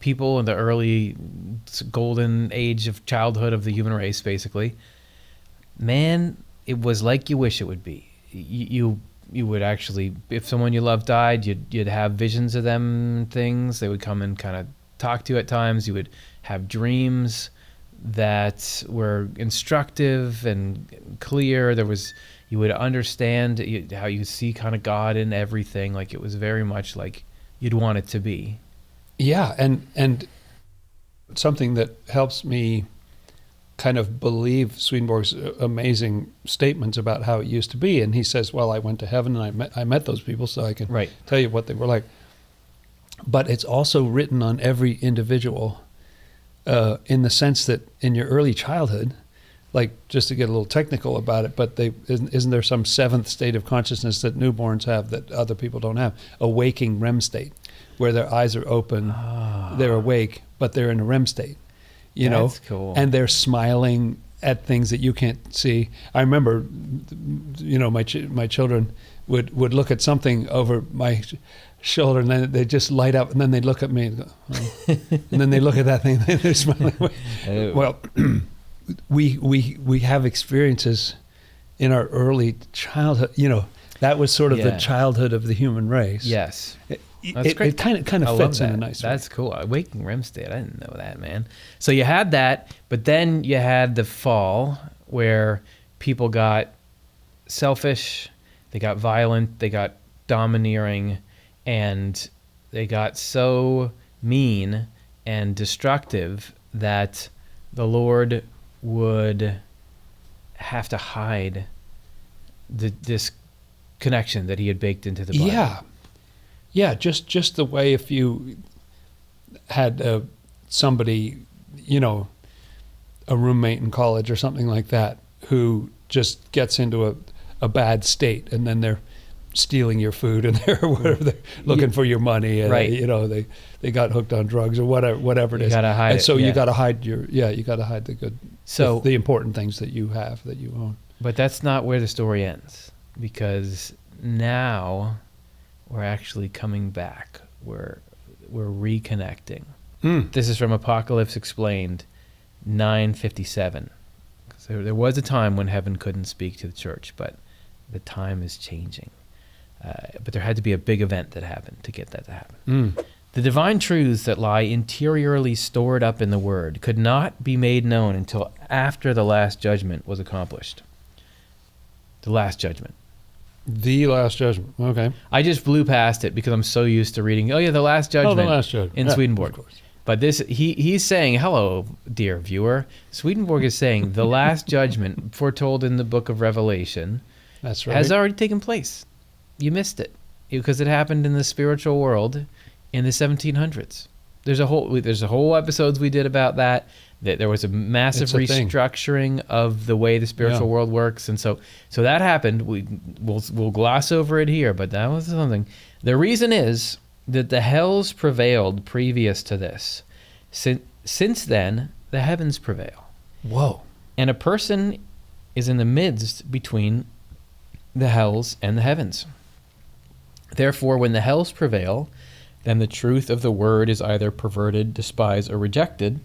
people in the early golden age of childhood of the human race, basically, man, it was like you wish it would be. You would actually, if someone you love died, you'd have visions of them and things. They would come and kind of talk to you at times. You would have dreams that were instructive and clear. You would understand how you see kind of God in everything. Like, it was very much like you'd want it to be. Yeah, and something that helps me kind of believe Swedenborg's amazing statements about how it used to be. And he says, well, I went to heaven and I met those people, so I can tell you what they were like. But it's also written on every individual in the sense that in your early childhood, like, just to get a little technical about it, but isn't there some seventh state of consciousness that newborns have that other people don't have? A waking REM state, where their eyes are open, they're awake, but they're in a REM state. That's cool. And they're smiling at things that you can't see. I remember, my children would look at something over my shoulder, and then they just light up, and then they'd look at me and go, oh. And then they look at that thing, and they're smiling. Well, we have experiences in our early childhood. That was sort of the childhood of the human race. Yes. That's great. It kind of fits in a nice way. That's cool. Waking REM state. I didn't know that, man. So you had that, but then you had the fall, where people got selfish, they got violent, they got domineering, and they got so mean and destructive that the Lord would have to hide this connection that he had baked into the Bible. Yeah, just the way if you had somebody, a roommate in college or something like that, who just gets into a bad state, and then they're stealing your food, and they're looking for your money, and they got hooked on drugs or whatever it is. You gotta hide it. So you gotta hide you gotta hide the good, the important things that you have, that you own. But that's not where the story ends, because now we're actually coming back. We're reconnecting. This is from Apocalypse Explained, 957. So there was a time when heaven couldn't speak to the church, but the time is changing. But there had to be a big event that happened to get that to happen. The divine truths that lie interiorly stored up in the Word could not be made known until after the Last Judgment was accomplished. The Last Judgment. The Last Judgment. Okay. I just blew past it because I'm so used to reading, the Last Judgment, the Last Judgment. in Swedenborg. Of course. But this, he's saying, hello, dear viewer. Swedenborg is saying the Last Judgment foretold in the book of Revelation That's right. has already taken place. You missed it because it happened in the spiritual world in the 1700s. There's a whole episodes we did about that. That there was a massive restructuring of the way the spiritual world works, and so that happened. We'll gloss over it here, but that was something. The reason is that the hells prevailed previous to this. Since then, the heavens prevail. Whoa! And a person is in the midst between the hells and the heavens. Therefore, when the hells prevail, then the truth of the word is either perverted, despised, or rejected.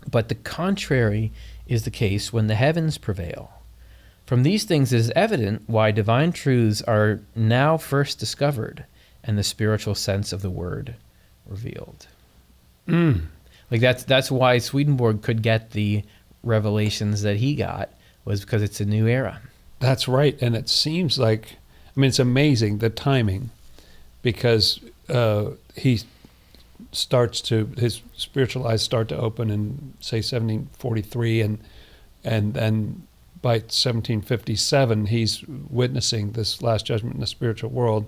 But the contrary is the case when the heavens prevail. From these things it is evident why divine truths are now first discovered and the spiritual sense of the word revealed. Like that's why Swedenborg could get the revelations that he got, was because it's a new era. That's right. And it seems like, it's amazing, the timing, because his spiritual eyes start to open in, say, 1743, and then by 1757 he's witnessing this Last Judgment in the spiritual world,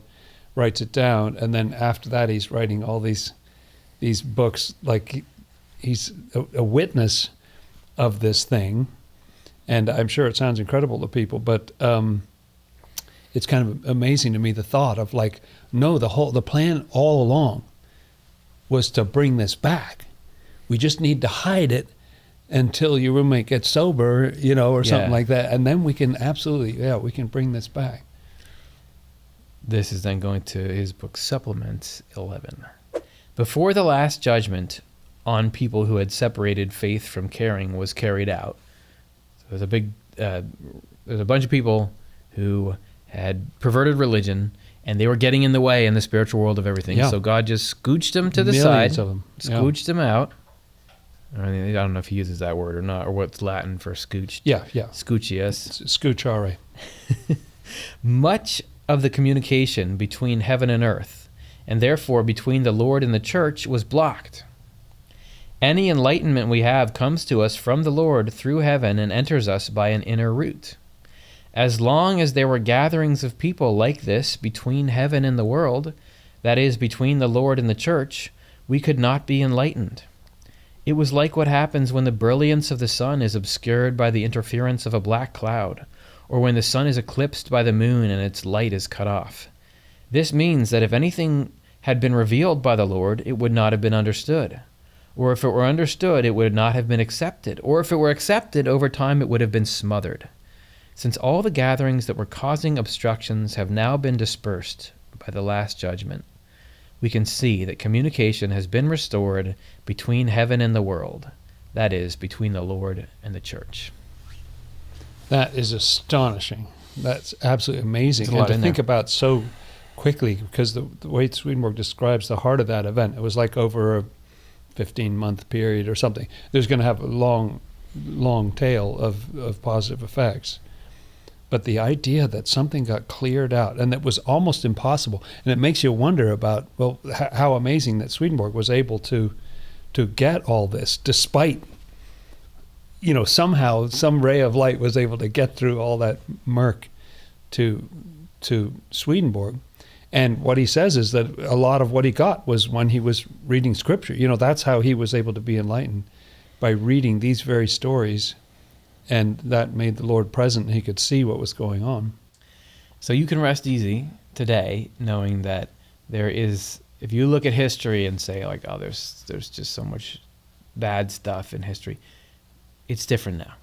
writes it down, and then after that he's writing all these books. Like he's a witness of this thing, and I'm sure it sounds incredible to people, but it's kind of amazing to me, the thought of like, no, the plan all along was to bring this back. We just need to hide it until your roommate gets sober, or something like that. And then we can we can bring this back. This is then going to his book Supplements 11. Before the last judgment on people who had separated faith from caring was carried out, so there's a bunch of people who had perverted religion, and they were getting in the way in the spiritual world of everything. Yeah. So God just scooched them to the Millions side, of them. scooched them out. I don't know if he uses that word or not, or what's Latin for scooched. Yeah. Scoochius. Scoochare. Much of the communication between heaven and earth, and therefore between the Lord and the church, was blocked. Any enlightenment we have comes to us from the Lord through heaven and enters us by an inner route. As long as there were gatherings of people like this between heaven and the world, that is, between the Lord and the church, we could not be enlightened. It was like what happens when the brilliance of the sun is obscured by the interference of a black cloud, or when the sun is eclipsed by the moon and its light is cut off. This means that if anything had been revealed by the Lord, it would not have been understood. Or if it were understood, it would not have been accepted. Or if it were accepted, over time it would have been smothered. Since all the gatherings that were causing obstructions have now been dispersed by the last judgment, we can see that communication has been restored between heaven and the world, that is, between the Lord and the church. That is astonishing. That's absolutely amazing. There's a And lot to in think there. about so quickly, because the way Swedenborg describes the heart of that event, it was like over a 15-month period or something. There's going to have a long tail of positive effects. But the idea that something got cleared out and that was almost impossible, and it makes you wonder about, well, how amazing that Swedenborg was able to get all this, despite, somehow some ray of light was able to get through all that murk to Swedenborg. And what he says is that a lot of what he got was when he was reading scripture. That's how he was able to be enlightened, by reading these very stories. And that made the Lord present, and he could see what was going on. So you can rest easy today knowing that there is, if you look at history and say like, oh, there's just so much bad stuff in history, it's different now.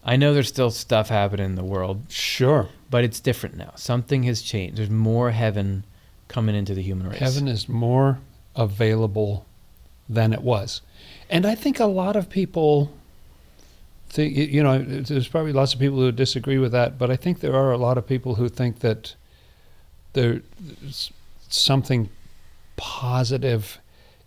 I know there's still stuff happening in the world. Sure. But it's different now. Something has changed. There's more heaven coming into the human race. Heaven is more available than it was. And I think a lot of people think, there's probably lots of people who disagree with that, but I think there are a lot of people who think that there's something positive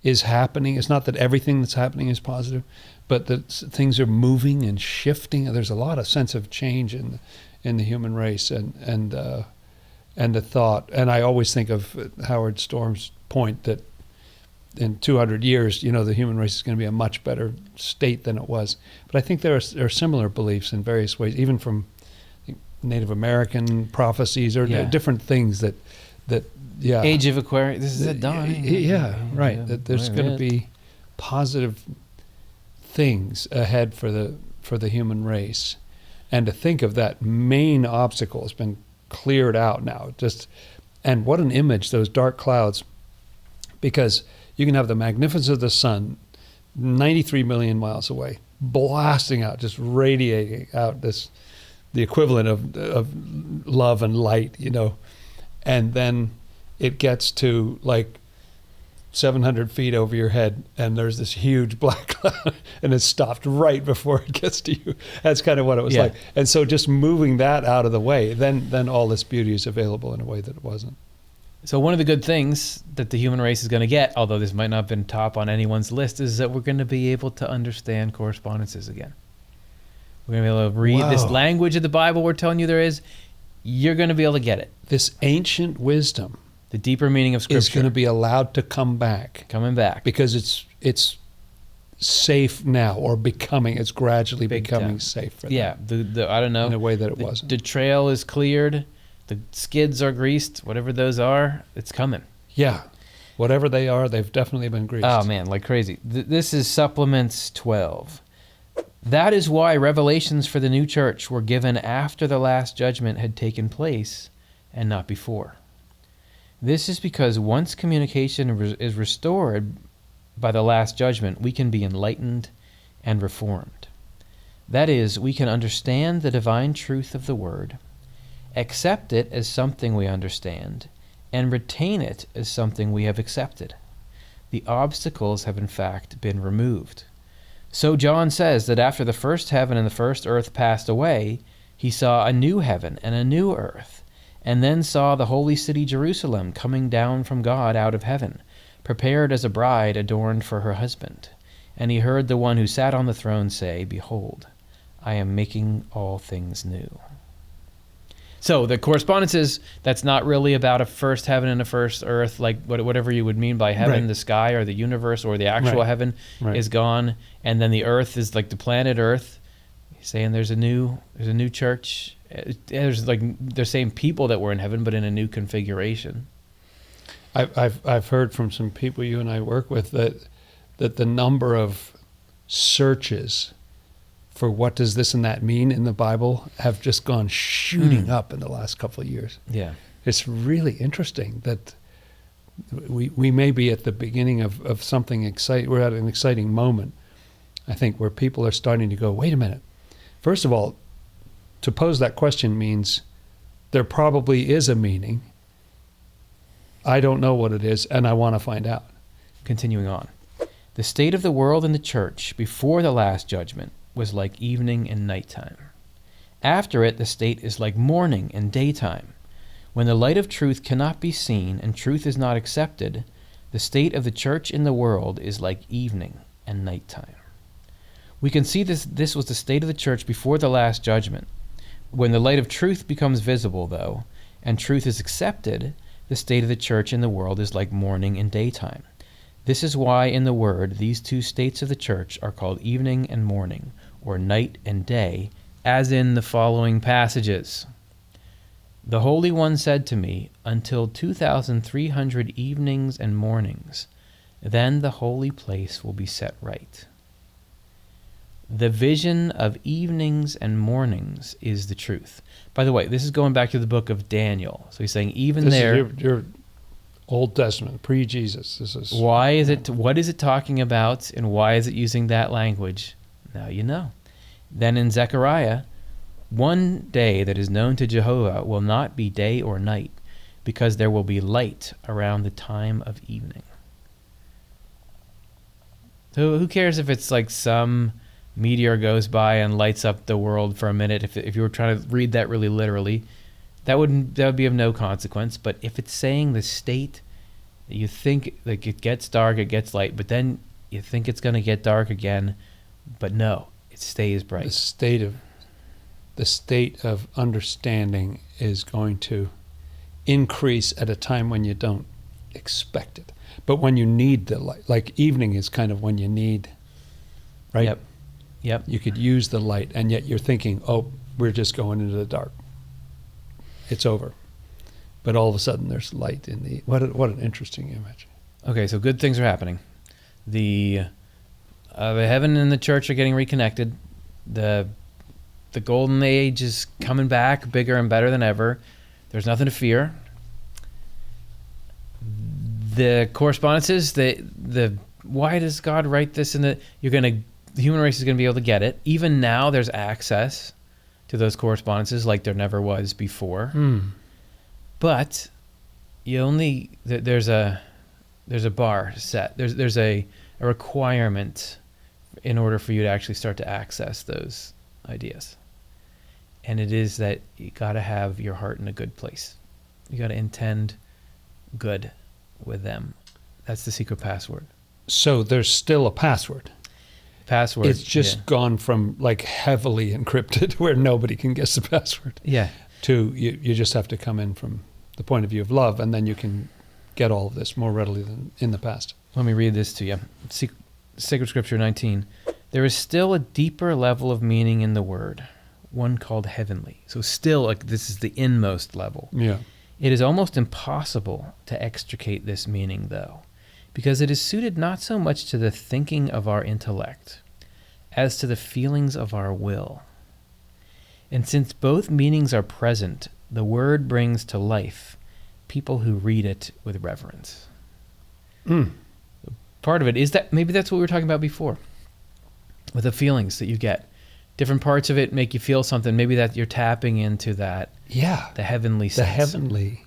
is happening. It's not that everything that's happening is positive, but that things are moving and shifting. There's a lot of sense of change in the human race and the thought. And I always think of Howard Storm's point that in 200 years, the human race is going to be a much better state than it was. But I think there are similar beliefs in various ways, even from Native American prophecies or different things that Age of Aquarius. This is it, Don. Yeah, right. That there's going to be positive things ahead for the human race, and to think of that main obstacle has been cleared out now. And what an image, those dark clouds, because you can have the magnificence of the sun 93 million miles away, blasting out, just radiating out the equivalent of love and light, and then it gets to like 700 feet over your head, and there's this huge black cloud, and it's stopped right before it gets to you. That's kind of what it was like. And so just moving that out of the way, then all this beauty is available in a way that it wasn't. So one of the good things that the human race is going to get, although this might not have been top on anyone's list, is that we're going to be able to understand correspondences again. We're going to be able to read this language of the Bible we're telling you there is. You're going to be able to get it. This ancient wisdom, the deeper meaning of Scripture, is going to be allowed to come back. Coming back. Because it's safe now, or it's gradually becoming safe for them. Yeah, I don't know. In a way that it wasn't. The trail is cleared. The skids are greased. Whatever those are, it's coming. Yeah. Whatever they are, they've definitely been greased. Oh, man, like crazy. This is Supplements 12. That is why revelations for the new church were given after the last judgment had taken place and not before. This is because once communication is restored by the last judgment, we can be enlightened and reformed. That is, we can understand the divine truth of the Word, accept it as something we understand, and retain it as something we have accepted. The obstacles have in fact been removed. So John says that after the first heaven and the first earth passed away, he saw a new heaven and a new earth, and then saw the holy city Jerusalem coming down from God out of heaven, prepared as a bride adorned for her husband. And he heard the one who sat on the throne say, "Behold, I am making all things new." So the correspondence is that's not really about a first heaven and a first earth, like whatever you would mean by heaven, Right. the sky or the universe or the actual Right. heaven Right. is gone, and then the earth is like the planet Earth. He's saying there's a new church. They're saying people that were in heaven, but in a new configuration. I've heard from some people you and I work with that the number of searches for what does this and that mean in the Bible have just gone shooting up in the last couple of years. Yeah. It's really interesting that we may be at the beginning of something exciting. We're at an exciting moment, I think, where people are starting to go, wait a minute. First of all, to pose that question means there probably is a meaning. I don't know what it is, and I want to find out. Continuing on. The state of the world and the church before the last judgment was like evening and nighttime. After it, the state is like morning and daytime. When the light of truth cannot be seen and truth is not accepted, the state of the church in the world is like evening and nighttime. We can see this was the state of the church before the last judgment. When the light of truth becomes visible, though, and truth is accepted, the state of the church in the world is like morning and daytime. This is why in the Word these two states of the church are called evening and morning, or night and day, as in the following passages. The Holy One said to me, "Until 2,300 evenings and mornings, then the holy place will be set right." The vision of evenings and mornings is the truth. By the way, this is going back to the book of Daniel. So he's saying even This there... is your Old Testament, pre-Jesus. This is what is it talking about, and why is it using that language? Now you know. Then in Zechariah, one day that is known to Jehovah will not be day or night, because there will be light around the time of evening. So who cares if it's like some meteor goes by and lights up the world for a minute? If you were trying to read that really literally, that would be of no consequence. But if it's saying the state that you think, like, it gets dark, it gets light, but then you think it's going to get dark again, but no, it stays bright. The state of understanding is going to increase at a time when you don't expect it, but when you need the light. Like evening is kind of when you need, right? Yep. You could use the light, and yet you're thinking, oh, we're just going into the dark. It's over. But all of a sudden there's light in the... What an interesting image. Okay, so good things are happening. The heaven and the church are getting reconnected. The golden age is coming back bigger and better than ever. There's nothing to fear. The correspondences, the why does God write this? The human race is going to be able to get it. Even now, there's access to those correspondences like there never was before. But there's a bar set. There's a requirement in order for you to actually start to access those ideas. And it is that you got to have your heart in a good place. You got to intend good with them. That's the secret password. So there's still a password. Password. It's just gone from like heavily encrypted where nobody can guess the password. Yeah. To you just have to come in from the point of view of love, and then you can get all of this more readily than in the past. Let me read this to you. Sacred Scripture 19. There is still a deeper level of meaning in the word, one called heavenly. So still, like, this is the inmost level. Yeah. It is almost impossible to extricate this meaning, though, because it is suited not so much to the thinking of our intellect as to the feelings of our will. And since both meanings are present, the word brings to life people who read it with reverence. Part of it is that maybe that's what we were talking about before, with the feelings that you get. Different parts of it make you feel something. Maybe that you're tapping into that. Yeah. The heavenly sense. The heavenly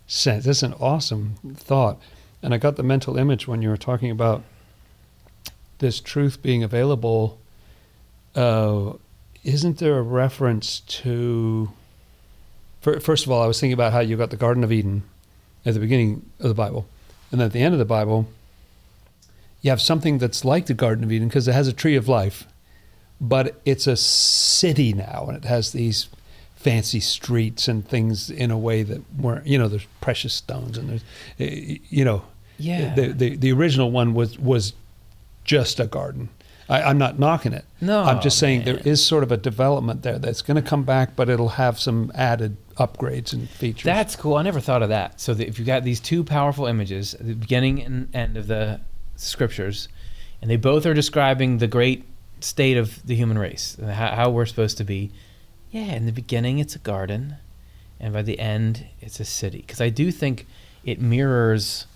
sense. That's an awesome thought. And I got the mental image when you were talking about this truth being available. Isn't there a reference to, first of all, I was thinking about how you got the Garden of Eden at the beginning of the Bible. And then at the end of the Bible, you have something that's like the Garden of Eden because it has a tree of life, but it's a city now, and it has these fancy streets and things in a way that weren't, there's precious stones and there's, Yeah. The original one was just a garden. I'm not knocking it. No, I'm just saying man. there is sort of a development there that's going to come back, but it'll have some added upgrades and features. That's cool. I never thought of that. So if you've got these two powerful images at the beginning and end of the scriptures, and they both are describing the great state of the human race, and how we're supposed to be. Yeah, in the beginning it's a garden, and by the end it's a city. Because I do think it mirrors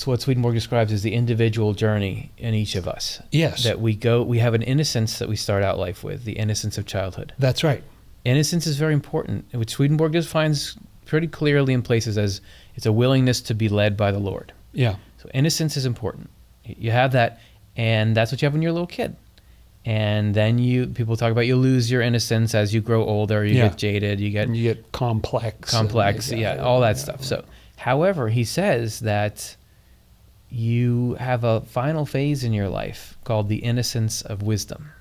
what Swedenborg describes as the individual journey in each of us. Yes. That we have an innocence that we start out life with, the innocence of childhood. That's right. Innocence is very important, which Swedenborg defines pretty clearly in places as it's a willingness to be led by the Lord. Yeah. So innocence is important. You have that, and that's what you have when you're a little kid. And then people talk about you lose your innocence as you grow older, you get jaded, you get complex. All that stuff. So, however, he says that you have a final phase in your life called the innocence of wisdom,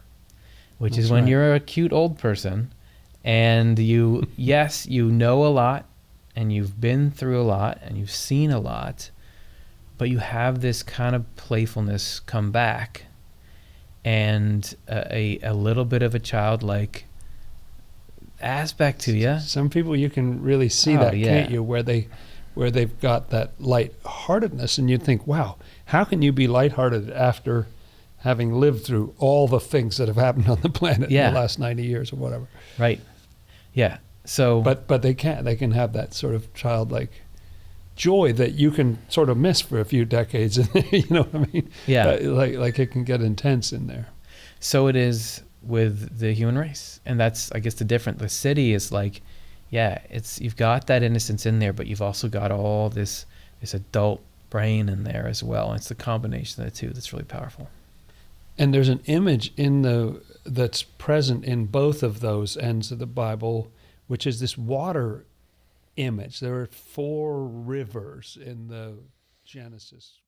which is when you're a cute old person and you know a lot and you've been through a lot and you've seen a lot, but you have this kind of playfulness come back and a little bit of a childlike aspect to you. Some people you can really see can't you? Where they've got that lightheartedness, and you think, wow, how can you be lighthearted after having lived through all the things that have happened on the planet in the last 90 years or whatever? Right. Yeah. So, but they can have that sort of childlike joy that you can sort of miss for a few decades. You know what I mean? Yeah. Like it can get intense in there. So it is with the human race, and that's, I guess, the city is like, you've got that innocence in there, but you've also got all this adult brain in there as well. And it's the combination of the two that's really powerful. And there's an image that's present in both of those ends of the Bible, which is this water image. There are 4 rivers in the Genesis.